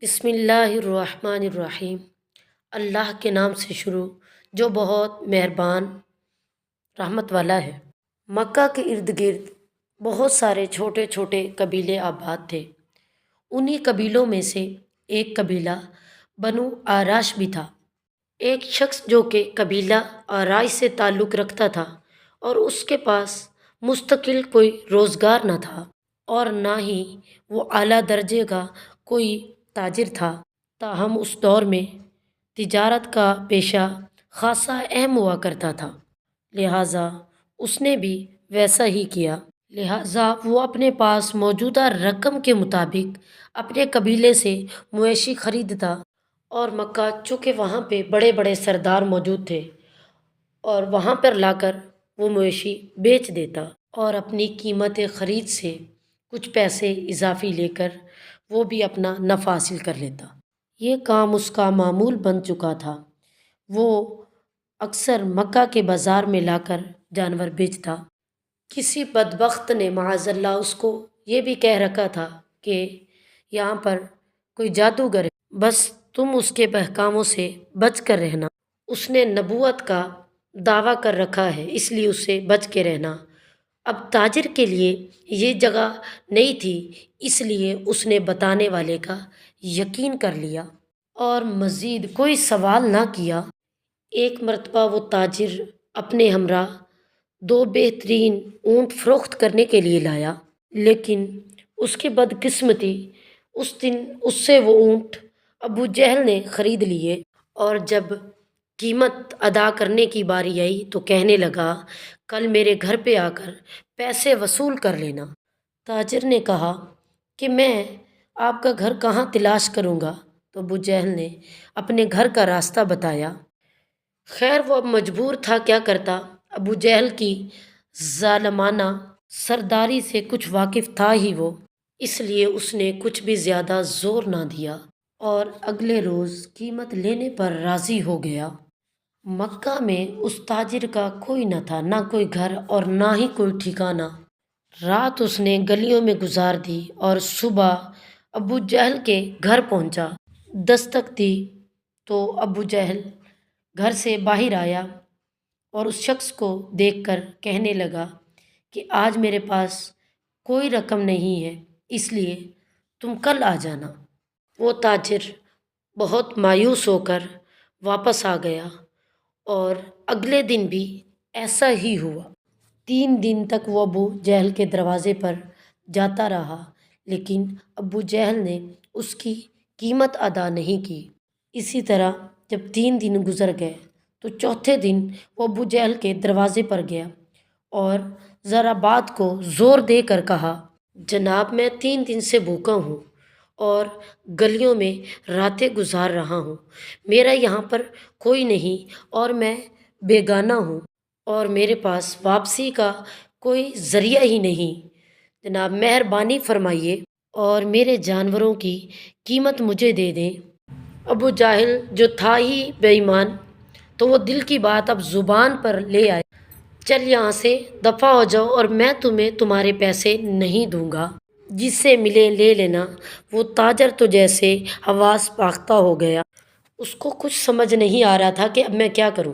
بسم اللہ الرحمن الرحیم۔ اللہ کے نام سے شروع جو بہت مہربان رحمت والا ہے۔ مکہ کے ارد گرد بہت سارے چھوٹے چھوٹے قبیلے آباد تھے۔ انہی قبیلوں میں سے ایک قبیلہ بنو آراش بھی تھا۔ ایک شخص جو کہ قبیلہ آراش سے تعلق رکھتا تھا اور اس کے پاس مستقل کوئی روزگار نہ تھا اور نہ ہی وہ اعلیٰ درجے کا کوئی تاجر تھا، تاہم اس دور میں تجارت کا پیشہ خاصا اہم ہوا کرتا تھا، لہٰذا اس نے بھی ویسا ہی کیا۔ لہٰذا وہ اپنے پاس موجودہ رقم کے مطابق اپنے قبیلے سے مویشی خریدتا اور مکہ چونکہ وہاں پہ بڑے بڑے سردار موجود تھے اور وہاں پر لا کر وہ مویشی بیچ دیتا اور اپنی قیمت خرید سے کچھ پیسے اضافی لے کر وہ بھی اپنا نفع حاصل کر لیتا۔ یہ کام اس کا معمول بن چکا تھا۔ وہ اکثر مکہ کے بازار میں لا کر جانور بیچتا۔ کسی بدبخت نے معاذ اللہ اس کو یہ بھی کہہ رکھا تھا کہ یہاں پر کوئی جادوگر ہے، بس تم اس کے بہکاموں سے بچ کر رہنا۔ اس نے نبوت کا دعویٰ کر رکھا ہے، اس لیے اس سے بچ کے رہنا۔ اب تاجر کے لیے یہ جگہ نہیں تھی، اس لیے اس نے بتانے والے کا یقین کر لیا اور مزید کوئی سوال نہ کیا۔ ایک مرتبہ وہ تاجر اپنے ہمراہ دو بہترین اونٹ فروخت کرنے کے لیے لایا، لیکن اس کی بدقسمتی اس دن اس سے وہ اونٹ ابو جہل نے خرید لیے اور جب قیمت ادا کرنے کی باری آئی تو کہنے لگا کل میرے گھر پہ آ کر پیسے وصول کر لینا۔ تاجر نے کہا کہ میں آپ کا گھر کہاں تلاش کروں گا، تو ابو جہل نے اپنے گھر کا راستہ بتایا۔ خیر وہ اب مجبور تھا، کیا کرتا، ابو جہل کی ظالمانہ سرداری سے کچھ واقف تھا ہی وہ، اس لیے اس نے کچھ بھی زیادہ زور نہ دیا اور اگلے روز قیمت لینے پر راضی ہو گیا۔ مکہ میں اس تاجر کا کوئی نہ تھا، نہ کوئی گھر اور نہ ہی کوئی ٹھکانہ۔ رات اس نے گلیوں میں گزار دی اور صبح ابو جہل کے گھر پہنچا۔ دستک دی تو ابو جہل گھر سے باہر آیا اور اس شخص کو دیکھ کر کہنے لگا کہ آج میرے پاس کوئی رقم نہیں ہے، اس لیے تم کل آ جانا۔ وہ تاجر بہت مایوس ہو کر واپس آ گیا اور اگلے دن بھی ایسا ہی ہوا۔ 3 دن تک وہ ابو جہل کے دروازے پر جاتا رہا، لیکن ابو جہل نے اس کی قیمت ادا نہیں کی۔ اسی طرح جب 3 دن گزر گئے تو چوتھے دن وہ ابو جہل کے دروازے پر گیا اور ذرا بات کو زور دے کر کہا، جناب میں 3 دن سے بھوکا ہوں اور گلیوں میں راتیں گزار رہا ہوں، میرا یہاں پر کوئی نہیں اور میں بیگانہ ہوں اور میرے پاس واپسی کا کوئی ذریعہ ہی نہیں، جناب مہربانی فرمائیے اور میرے جانوروں کی قیمت مجھے دے دیں۔ ابو جاہل جو تھا ہی بے ایمان، تو وہ دل کی بات اب زبان پر لے آئے، چل یہاں سے دفع ہو جاؤ اور میں تمہیں تمہارے پیسے نہیں دوں گا، جس سے ملے لے لینا۔ وہ تاجر تو جیسے حواس باختہ ہو گیا، اس کو کچھ سمجھ نہیں آ رہا تھا کہ اب میں کیا کروں،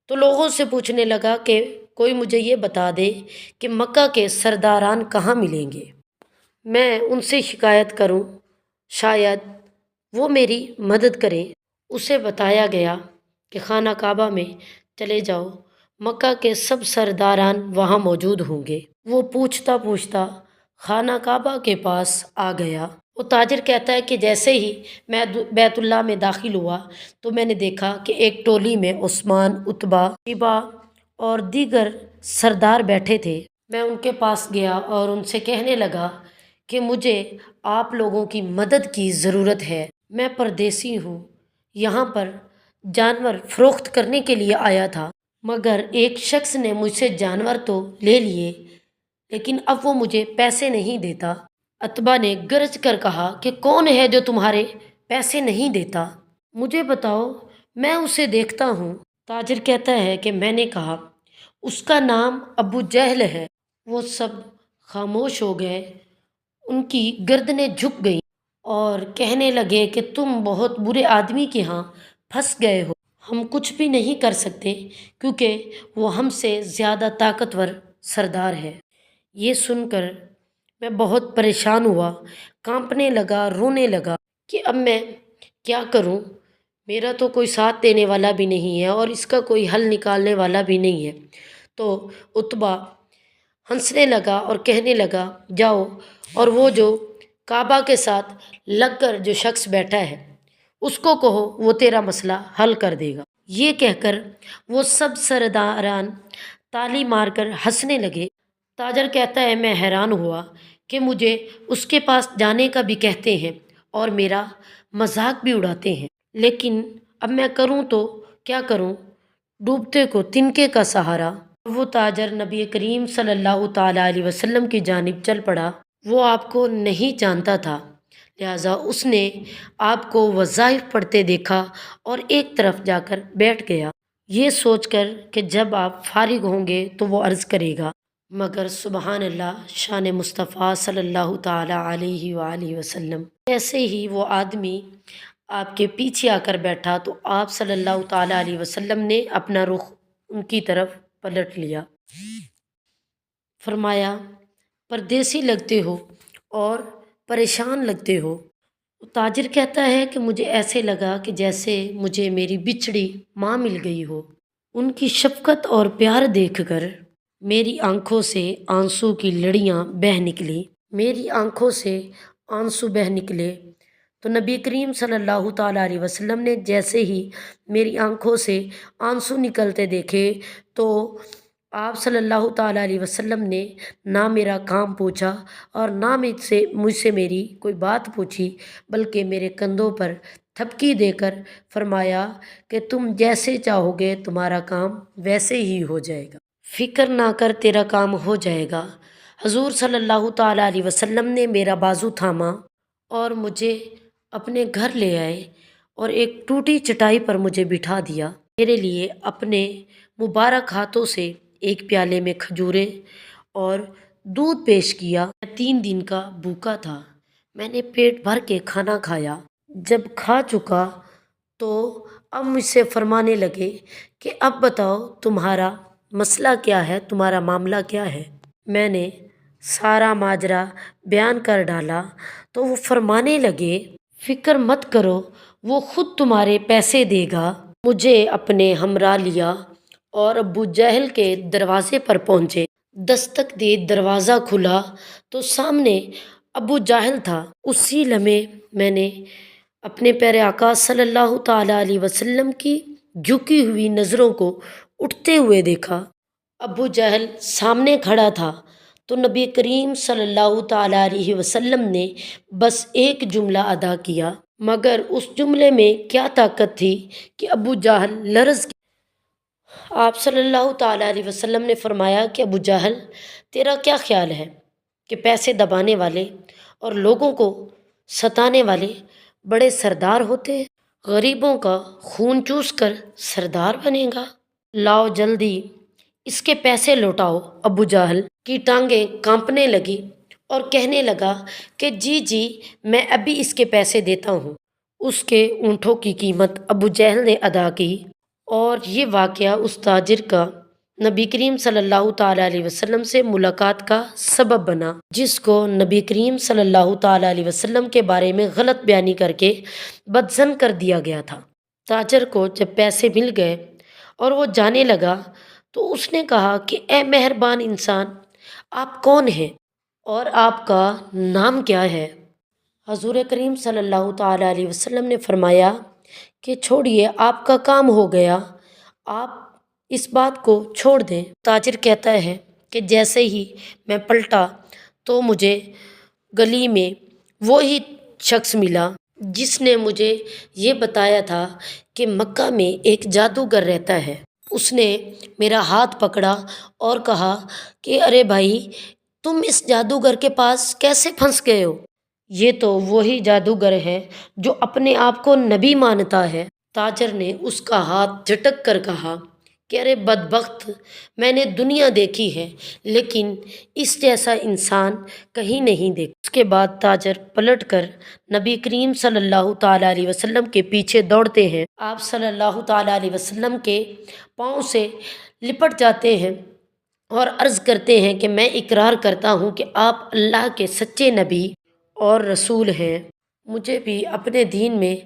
تو لوگوں سے پوچھنے لگا کہ کوئی مجھے یہ بتا دے کہ مکہ کے سرداران کہاں ملیں گے، میں ان سے شکایت کروں، شاید وہ میری مدد کریں۔ اسے بتایا گیا کہ خانہ کعبہ میں چلے جاؤ، مکہ کے سب سرداران وہاں موجود ہوں گے۔ وہ پوچھتا پوچھتا خانہ کعبہ کے پاس آ گیا۔ وہ تاجر کہتا ہے کہ جیسے ہی میں بیت اللہ میں داخل ہوا تو میں نے دیکھا کہ ایک ٹولی میں عثمان، عتبہ، شیبہ اور دیگر سردار بیٹھے تھے۔ میں ان کے پاس گیا اور ان سے کہنے لگا کہ مجھے آپ لوگوں کی مدد کی ضرورت ہے، میں پردیسی ہوں، یہاں پر جانور فروخت کرنے کے لیے آیا تھا، مگر ایک شخص نے مجھ سے جانور تو لے لیے لیکن اب وہ مجھے پیسے نہیں دیتا۔ عتبہ نے گرج کر کہا کہ کون ہے جو تمہارے پیسے نہیں دیتا، مجھے بتاؤ، میں اسے دیکھتا ہوں۔ تاجر کہتا ہے کہ میں نے کہا اس کا نام ابو جہل ہے۔ وہ سب خاموش ہو گئے، ان کی گردنیں جھک گئیں اور کہنے لگے کہ تم بہت برے آدمی کے ہاں پھنس گئے ہو، ہم کچھ بھی نہیں کر سکتے کیونکہ وہ ہم سے زیادہ طاقتور سردار ہے۔ یہ سن کر میں بہت پریشان ہوا، کانپنے لگا، رونے لگا کہ اب میں کیا کروں؟ میرا تو کوئی ساتھ دینے والا بھی نہیں ہے اور اس کا کوئی حل نکالنے والا بھی نہیں ہے۔ تو عتبہ ہنسنے لگا اور کہنے لگا جاؤ اور وہ جو کعبہ کے ساتھ لگ کر جو شخص بیٹھا ہے اس کو کہو، وہ تیرا مسئلہ حل کر دے گا۔ یہ کہہ کر وہ سب سرداران تالی مار کر ہنسنے لگے۔ تاجر کہتا ہے میں حیران ہوا کہ مجھے اس کے پاس جانے کا بھی کہتے ہیں اور میرا مذاق بھی اڑاتے ہیں، لیکن اب میں کروں تو کیا کروں؟ ڈوبتے کو تنکے کا سہارا۔ وہ تاجر نبی کریم صلی اللہ تعالیٰ علیہ وسلم کی جانب چل پڑا۔ وہ آپ کو نہیں جانتا تھا، لہٰذا اس نے آپ کو وظائف پڑھتے دیکھا اور ایک طرف جا کر بیٹھ گیا، یہ سوچ کر کہ جب آپ فارغ ہوں گے تو وہ عرض کرے گا۔ مگر سبحان اللہ، شان مصطفیٰ صلی اللہ تعالیٰ علیہ وآلہ وسلم، ایسے ہی وہ آدمی آپ کے پیچھے آ کر بیٹھا تو آپ صلی اللہ تعالیٰ علیہ وسلم نے اپنا رخ ان کی طرف پلٹ لیا، فرمایا پردیسی لگتے ہو اور پریشان لگتے ہو۔ تاجر کہتا ہے کہ مجھے ایسے لگا کہ جیسے مجھے میری بچھڑی ماں مل گئی ہو۔ ان کی شفقت اور پیار دیکھ کر میری آنکھوں سے آنسو کی لڑیاں بہہ نکلی، میری آنکھوں سے آنسو بہہ نکلے۔ تو نبی کریم صلی اللہ تعالیٰ علیہ وسلم نے جیسے ہی میری آنکھوں سے آنسو نکلتے دیکھے تو آپ صلی اللہ تعالیٰ علیہ وسلم نے نہ میرا کام پوچھا اور نہ مجھ سے میری کوئی بات پوچھی، بلکہ میرے کندھوں پر تھپکی دے کر فرمایا کہ تم جیسے چاہو گے تمہارا کام ویسے ہی ہو جائے گا، فکر نہ کر تیرا کام ہو جائے گا۔ حضور صلی اللہ تعالیٰ علیہ وسلم نے میرا بازو تھاما اور مجھے اپنے گھر لے آئے اور ایک ٹوٹی چٹائی پر مجھے بٹھا دیا، میرے لیے اپنے مبارک ہاتھوں سے ایک پیالے میں کھجوریں اور دودھ پیش کیا۔ میں 3 دن کا بھوکا تھا، میں نے پیٹ بھر کے کھانا کھایا۔ جب کھا چکا تو اب مجھ سے فرمانے لگے کہ اب بتاؤ تمہارا مسئلہ کیا ہے، تمہارا معاملہ کیا ہے۔ میں نے سارا ماجرا بیان کر ڈالا تو وہ فرمانے لگے فکر مت کرو، وہ خود تمہارے پیسے دے گا۔ مجھے اپنے ہمراہ لیا اور ابو جہل کے دروازے پر پہنچے۔ دستک دی، دروازہ کھلا تو سامنے ابو جہل تھا۔ اسی لمحے میں نے اپنے پیارے آقا صلی اللہ تعالیٰ علیہ وسلم کی جھکی ہوئی نظروں کو اٹھتے ہوئے دیکھا۔ ابو جہل سامنے کھڑا تھا تو نبی کریم صلی اللہ تعالیٰ علیہ وسلم نے بس ایک جملہ ادا کیا، مگر اس جملے میں کیا طاقت تھی کہ ابو جہل لرز گیا۔ آپ صلی اللہ تعالیٰ علیہ وسلم نے فرمایا کہ ابو جہل تیرا کیا خیال ہے کہ پیسے دبانے والے اور لوگوں کو ستانے والے بڑے سردار ہوتے ہیں؟ غریبوں کا خون چوس کر سردار بنے گا؟ لاؤ جلدی اس کے پیسے لوٹاؤ۔ ابو جہل کی ٹانگیں کانپنے لگی اور کہنے لگا کہ جی جی میں ابھی اس کے پیسے دیتا ہوں۔ اس کے اونٹوں کی قیمت ابو جہل نے ادا کی اور یہ واقعہ اس تاجر کا نبی کریم صلی اللہ تعالیٰ علیہ وسلم سے ملاقات کا سبب بنا، جس کو نبی کریم صلی اللہ تعالیٰ علیہ وسلم کے بارے میں غلط بیانی کر کے بدظن کر دیا گیا تھا۔ تاجر کو جب پیسے مل گئے اور وہ جانے لگا تو اس نے کہا کہ اے مہربان انسان، آپ کون ہیں اور آپ کا نام کیا ہے؟ حضور کریم صلی اللہ تعالیٰ علیہ وسلم نے فرمایا کہ چھوڑیے، آپ کا کام ہو گیا، آپ اس بات کو چھوڑ دیں۔ تاجر کہتا ہے کہ جیسے ہی میں پلٹا تو مجھے گلی میں وہی شخص ملا جس نے مجھے یہ بتایا تھا کہ مکہ میں ایک جادوگر رہتا ہے۔ اس نے میرا ہاتھ پکڑا اور کہا کہ ارے بھائی، تم اس جادوگر کے پاس کیسے پھنس گئے ہو؟ یہ تو وہی جادوگر ہے جو اپنے آپ کو نبی مانتا ہے۔ تاجر نے اس کا ہاتھ جھٹک کر کہا کہ ارے بدبخت، میں نے دنیا دیکھی ہے لیکن اس جیسا انسان کہیں نہیں دیکھا۔ اس کے بعد تاجر پلٹ کر نبی کریم صلی اللہ تعالیٰ علیہ وسلم کے پیچھے دوڑتے ہیں۔ آپ صلی اللہ تعالیٰ علیہ وسلم کے پاؤں سے لپٹ جاتے ہیں اور عرض کرتے ہیں کہ میں اقرار کرتا ہوں کہ آپ اللہ کے سچے نبی اور رسول ہیں، مجھے بھی اپنے دین میں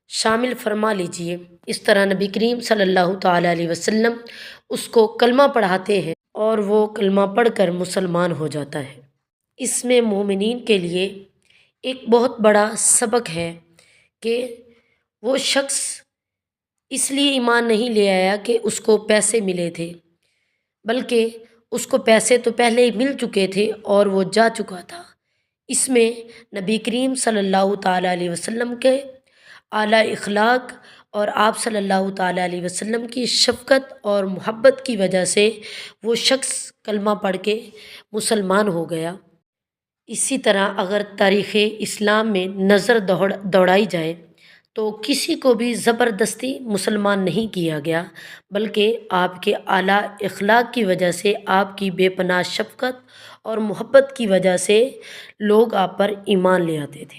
شامل فرما لیجئے۔ اس طرح نبی کریم صلی اللہ تعالیٰ علیہ وسلم اس کو کلمہ پڑھاتے ہیں اور وہ کلمہ پڑھ کر مسلمان ہو جاتا ہے۔ اس میں مومنین کے لیے ایک بہت بڑا سبق ہے کہ وہ شخص اس لیے ایمان نہیں لے آیا کہ اس کو پیسے ملے تھے، بلکہ اس کو پیسے تو پہلے ہی مل چکے تھے اور وہ جا چکا تھا۔ اس میں نبی کریم صلی اللہ تعالیٰ علیہ وسلم کے اعلیٰ اخلاق اور آپ صلی اللہ تعالیٰ علیہ وسلم کی شفقت اور محبت کی وجہ سے وہ شخص کلمہ پڑھ کے مسلمان ہو گیا۔ اسی طرح اگر تاریخ اسلام میں نظر دوڑائی جائے تو کسی کو بھی زبردستی مسلمان نہیں کیا گیا، بلکہ آپ کے اعلیٰ اخلاق کی وجہ سے، آپ کی بے پناہ شفقت اور محبت کی وجہ سے لوگ آپ پر ایمان لے آتے تھے۔